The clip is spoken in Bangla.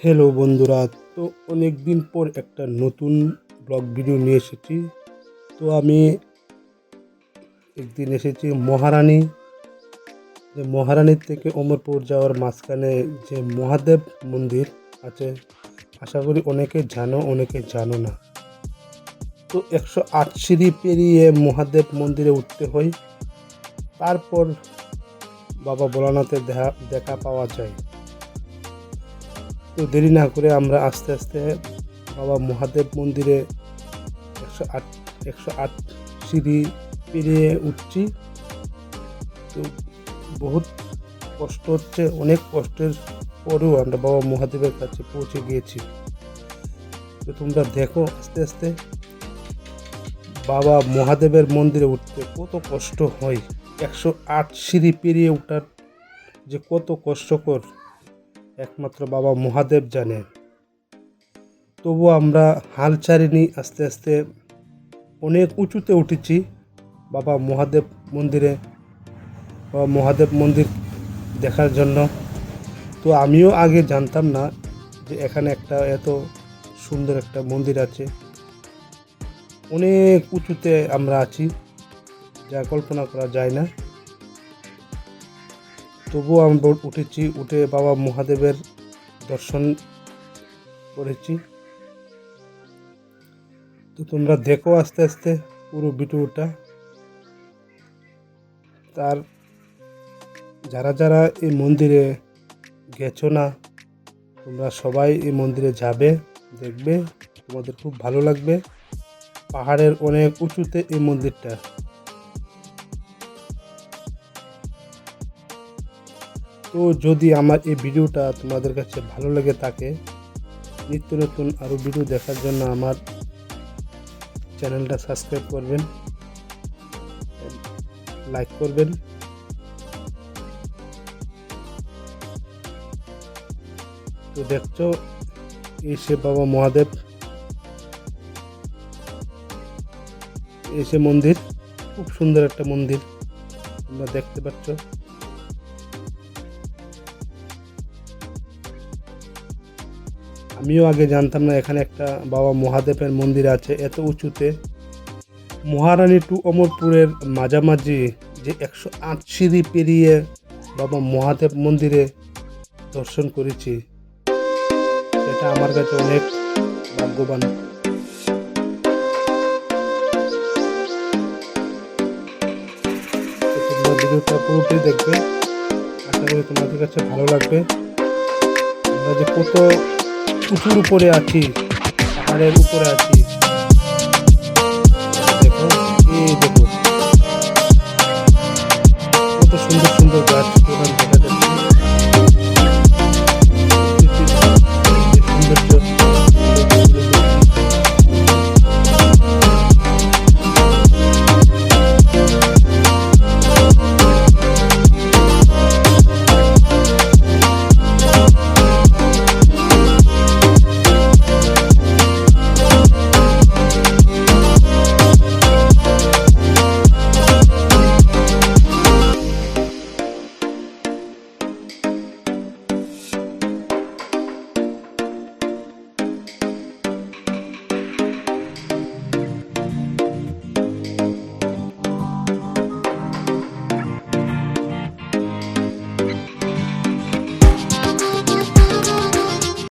হ্যালো বন্ধুরা, তো অনেক দিন পর একটা নতুন ব্লগ ভিডিও নিয়ে এসেছি। তো আমি একদিন এসেছি মহারানী, যে মহারানীর থেকে অমরপুর যাওয়ার মাঝখানে যে মহাদেব মন্দির আছে, আশা করি অনেকে জানো অনেকে জানো না। তো 108 সিঁড়ি পেরিয়ে মহাদেব মন্দিরে উঠতে হয়, তারপর বাবা ভোলানাথের দেখা পাওয়া যায়। তো দেরি না করে আমরা আস্তে আস্তে বাবা মহাদেব মন্দিরে 108 সিঁড়ি পেরিয়ে উঠছি। তো বহুত কষ্ট হচ্ছে, অনেক কষ্টের পরেও আমরা বাবা মহাদেবের কাছে পৌঁছে গিয়েছি। তো তোমরা দেখো আস্তে আস্তে বাবা মহাদেবের মন্দিরে উঠতে কত কষ্ট হয়। 108 সিঁড়ি পেরিয়ে ওঠার যে কত কষ্টকর একমাত্র বাবা মহাদেব জানেন। তবু আমরা হাল ছাড়িনি, আস্তে আস্তে অনেক উঁচুতে উঠেছি বাবা মহাদেব মন্দিরে, বাবা মহাদেব মন্দির দেখার জন্য। তো আমিও আগে জানতাম না যে এখানে একটা এত সুন্দর একটা মন্দির আছে। অনেক উঁচুতে আমরা আছি, যা কল্পনা করা যায় না। তবুও আমরা উঠেছি, উঠে বাবা মহাদেবের দর্শন করেছি। তো তোমরা দেখো আস্তে আস্তে পুরো ভিডিওটা। তার যারা যারা এই মন্দিরে গেছো না, তোমরা সবাই এই মন্দিরে যাবে, দেখবে, তোমাদের খুব ভালো লাগবে। পাহাড়ের অনেক উঁচুতে এই মন্দিরটা। তো যদি আমার এই ভিডিওটা তোমাদের কাছে ভালো লেগে থাকে, নিত্য নতুন আরও ভিডিও দেখার জন্য আমার চ্যানেলটা সাবস্ক্রাইব করবেন, লাইক করবেন। তো দেখছো এসে বাবা মহাদেব, এসে মন্দির, খুব সুন্দর একটা মন্দির তোমরা দেখতে পাচ্ছ। আমিও আগে জানতাম না এখানে একটা বাবা মহাদেবের মন্দির আছে এত উঁচুতে। মহারানী টু অমরপুরের মাঝামাঝি যে 108 সিঁড়ি পেরিয়ে বাবা মহাদেব মন্দিরে দর্শন করেছি, এটা আমার কাছে অনেক ভাগ্যবান। তোমরা ভিডিওটা পুরোটাই দেখবে, আশা করি তোমাদের কাছে ভালো লাগবে। আমরা যে কত উঁচুর উপরে আছি, পাহাড়ের উপরে আছি, দেখো এই দেখো